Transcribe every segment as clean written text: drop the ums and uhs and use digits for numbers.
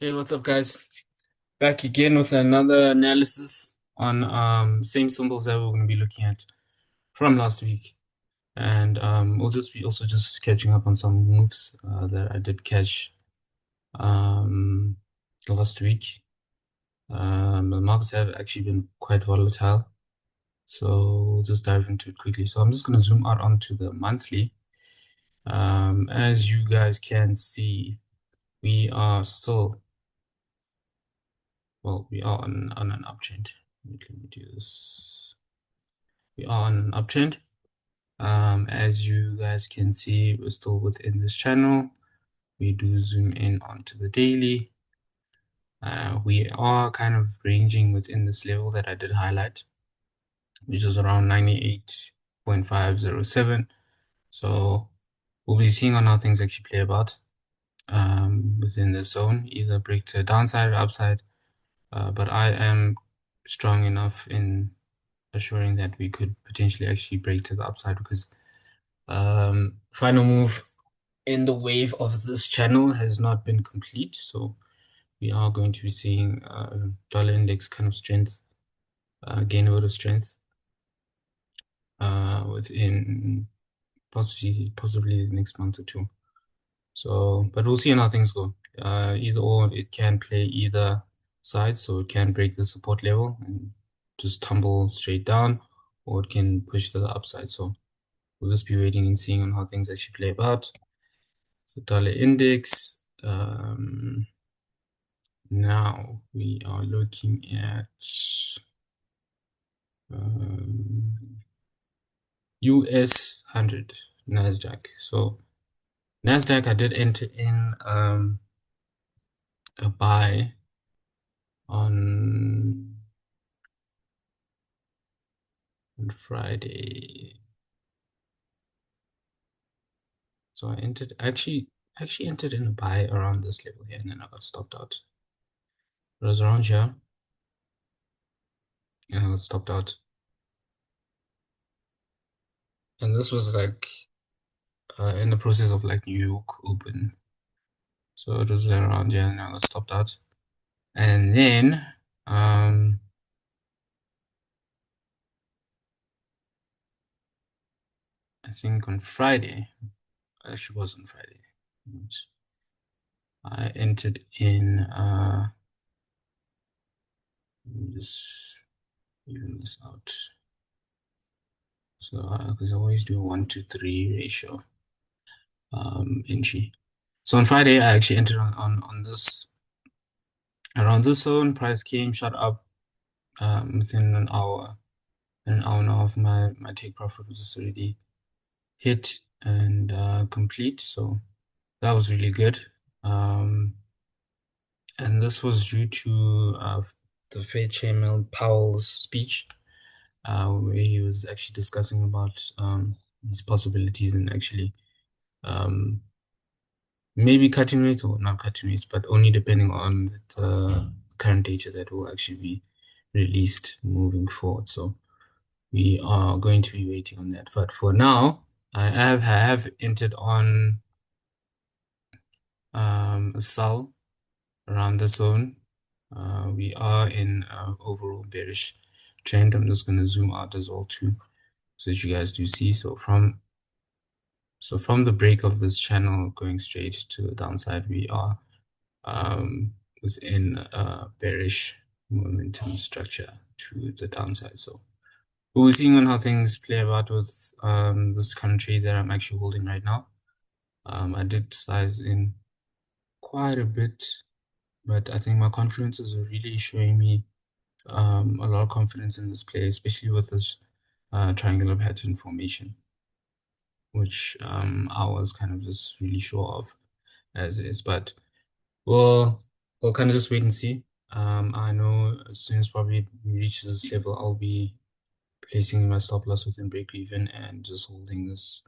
Hey, what's up, guys? Back again with another analysis on same symbols that we're going to be looking at from last week, and we'll just be also just catching up on some moves that I did catch um last week. The markets have actually been quite volatile, so we'll just dive into it quickly. So I'm just going to zoom out onto the monthly. As you guys can see, we are still we are on an uptrend. Let me do this. We are on an uptrend. As you guys can see, we're still within this channel. We do zoom in onto the daily. We are kind of ranging within this level that I did highlight, which is around 98.507. So we'll be seeing on how things actually play about within the zone, either break to the downside or upside. But I am strong enough in assuring that we could potentially actually break to the upside because final move in the wave of this channel has not been complete. So we are going to be seeing dollar index kind of strength, gain a bit of strength within possibly the next month or two. So, but we'll see how things go. Either or, it can play either side, so it can break the support level and just tumble straight down, or it can push to the upside. So we'll just be waiting and seeing on how things actually play about. So dollar index. Now we are looking at US100 NASDAQ. So NASDAQ, I did enter in a buy on Friday. So I actually entered in a buy around this level here, and then I got stopped out. It was around here, and I got stopped out. And this was like in the process of like New York Open. So it was around here, and I got stopped out. And then I think on Friday, actually was on Friday, I entered in let me just even this out. So because I always do a 1-to-3 ratio entry. So on Friday I actually entered on this around this zone. Price came, shot up within an hour and a half. My take profit was just already hit and complete. So that was really good. And this was due to the Fed Chairman Powell's speech, where he was actually discussing about these possibilities and actually maybe cutting rates or not cutting rates, but only depending on the current data that will actually be released moving forward. So we are going to be waiting on that. But for now, I have entered on a sell around the zone. We are in overall bearish trend. I'm just going to zoom out as well too, so that you guys do see. So from the break of this channel going straight to the downside, we are within a bearish momentum structure to the downside. So we're seeing on how things play about with this current trade that I'm actually holding right now. I did size in quite a bit, but I think my confluences are really showing me a lot of confidence in this play, especially with this triangular pattern formation, which I was kind of just really sure of as is. But we'll kind of just wait and see. I know as soon as probably reaches this level, I'll be placing my stop loss within break even and just holding this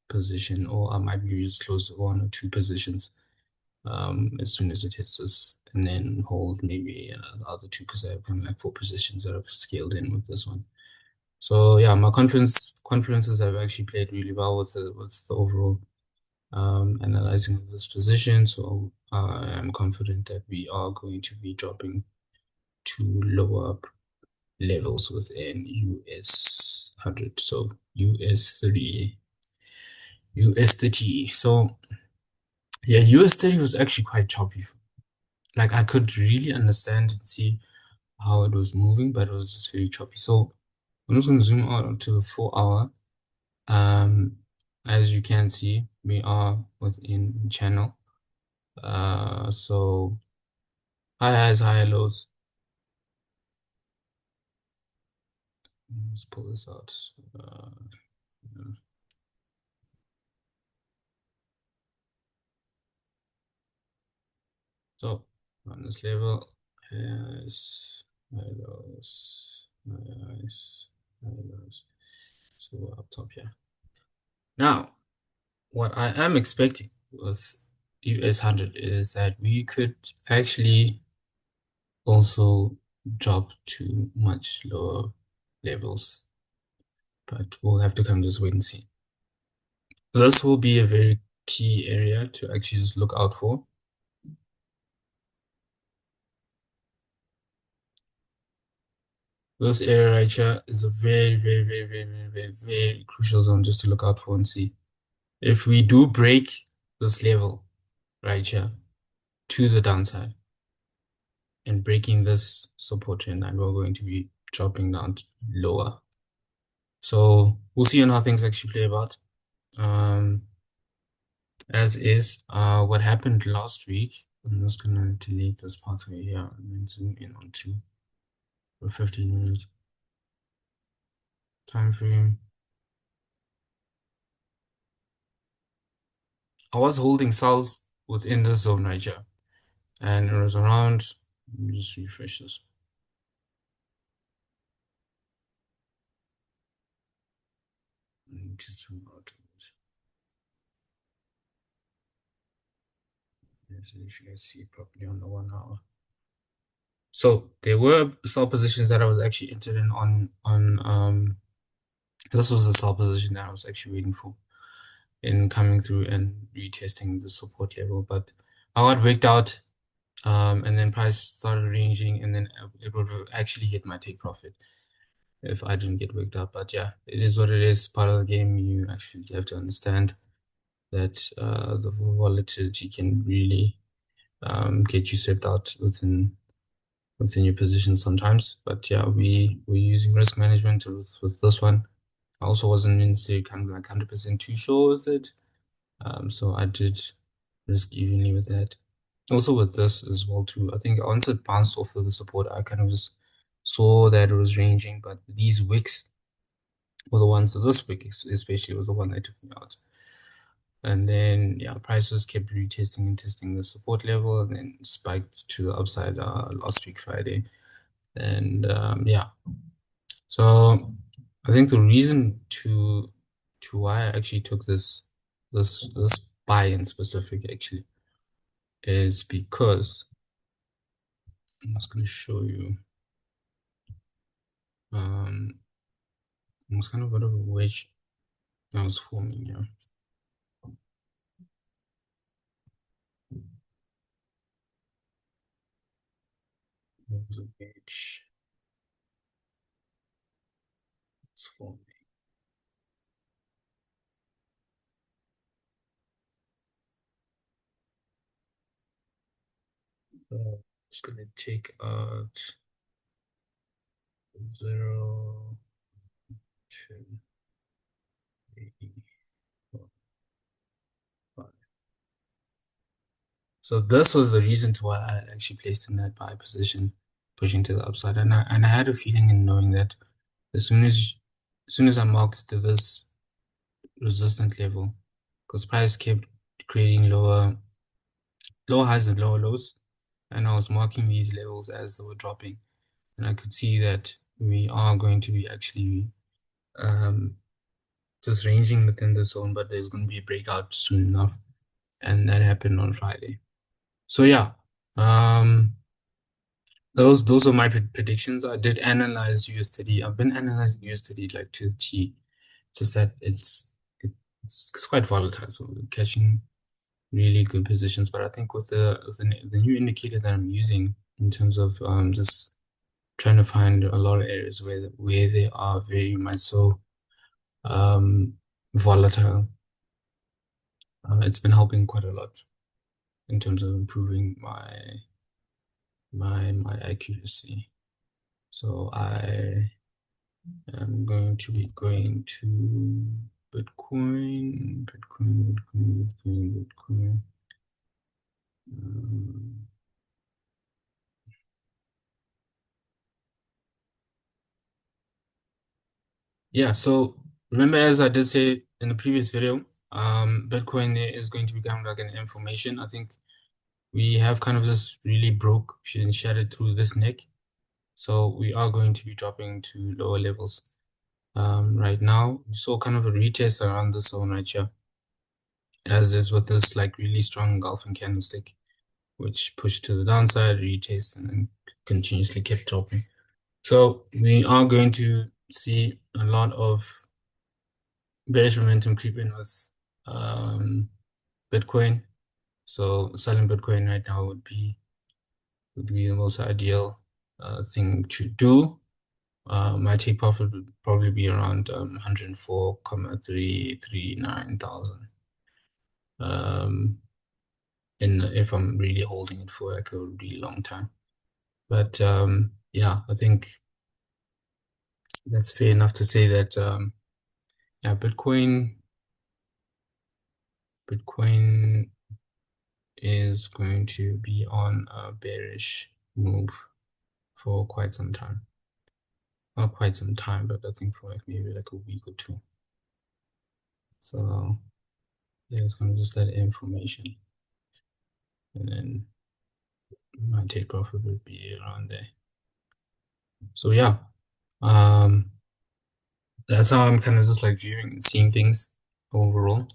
position, or I might be just close to 1 or 2 positions as soon as it hits this, and then hold maybe the other 2 because I have kind of like 4 positions that are scaled in with this one. So yeah, my conferences have actually played really well with the overall analyzing this position. So I'm confident that we are going to be dropping to lower levels within US100. So US30, US30. So yeah, US30 was actually quite choppy. Like I could really understand and see how it was moving, but it was just very choppy. So I'm just going to zoom out to the 4 hour. Um, as you can see, we are within channel. So high highs, high lows. Let's pull this out. Yeah. So on this level, highs, high lows, high highs, high lows. So we're up top here. Now, what I am expecting with US100 is that we could actually also drop to much lower levels, but we'll have to come just wait and see. This will be a very key area to actually just look out for. This area right here is a very, very, very, very, very, very, very crucial zone just to look out for and see. If we do break this level right here to the downside and breaking this support trend line, we're going to be dropping down lower. So we'll see on how things actually play about. As is what happened last week. I'm just gonna delete this pathway here and then zoom in onto a 15-minute time frame. I was holding cells within this zone right here, and it was around. Let me just refresh this. Just zoom out. So you should see it properly on the 1 hour. So there were sell positions that I was actually entered in on. This was the sell position that I was actually waiting for in coming through and retesting the support level, but I got wigged out, and then price started ranging, and then it would actually hit my take profit if I didn't get wigged out. But yeah, it is what it is. Part of the game. You actually have to understand that the volatility can really get you swept out within your position sometimes. But yeah, we're using risk management with this one. I also wasn't necessarily kind of like 100% too sure with it. So I did risk evenly with that. Also with this as well too. I think once it bounced off of the support, I kind of just saw that it was ranging, but these wicks were the ones. So this wick especially was the one that took me out. And then yeah, prices kept retesting and testing the support level, and then spiked to the upside last week Friday. And yeah, so I think the reason to why I actually took this buy in specific actually is because I'm just going to show you it's kind of a bit of a wedge that was forming here. There's a wedge that's forming. Just going to take out 0, 2, 3, 4, 5. So this was the reason to why I actually placed in that buy position, pushing to the upside, and I had a feeling in knowing that as soon as I marked to this resistant level, because price kept creating lower highs and lower lows, and I was marking these levels as they were dropping, and I could see that we are going to be actually just ranging within the zone, but there's going to be a breakout soon enough, and that happened on Friday. So yeah, those are my predictions. I did analyze US30. I've been analyzing US30 like to the T. Just that it's quite volatile. So we're catching really good positions. But I think with the new indicator that I'm using in terms of just trying to find a lot of areas where they are very much so um, volatile, it's been helping quite a lot in terms of improving my accuracy. So I am going to be going to Bitcoin. Um, yeah, so remember, as I did say in the previous video, Bitcoin is going to become like an information. I think we have kind of just really broke and shattered through this neck. So we are going to be dropping to lower levels. Right now, we saw kind of a retest around the zone right here, as is with this like really strong engulfing candlestick, which pushed to the downside, retest, and then continuously kept dropping. So we are going to see a lot of bearish momentum creeping with Bitcoin. So selling Bitcoin right now would be the most ideal thing to do. My take profit would probably be around 104,339 thousand. Um, and if I'm really holding it for like a really long time. But yeah, I think that's fair enough to say that yeah, Bitcoin is going to be on a bearish move for quite some time. Not quite some time, but I think for like maybe like a week or two. So yeah, it's gonna just that information. And then my take profit would be around there. So yeah. That's how I'm kind of just like viewing and seeing things overall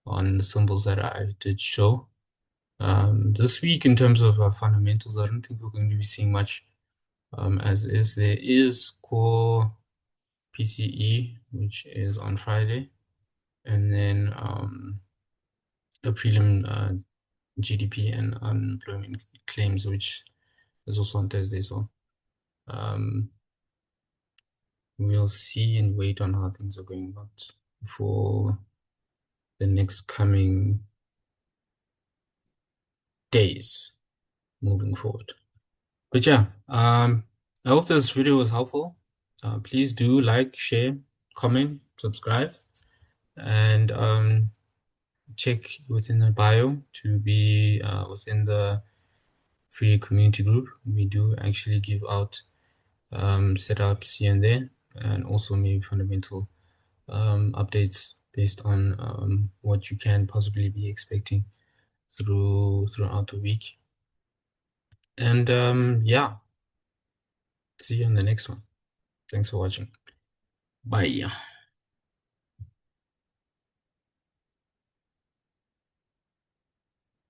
on the symbols that I did show. This week, in terms of fundamentals, I don't think we're going to be seeing much as is. There is core PCE, which is on Friday, and then the prelim GDP and unemployment claims, which is also on Thursday. So um, we'll see and wait on how things are going about for the next coming days moving forward. But yeah, I hope this video was helpful. Please do like, share, comment, subscribe, and check within the bio to be within the free community group. We do actually give out setups here and there, and also maybe fundamental updates based on what you can possibly be expecting throughout the week. And yeah, see you in the next one. Thanks for watching. Bye.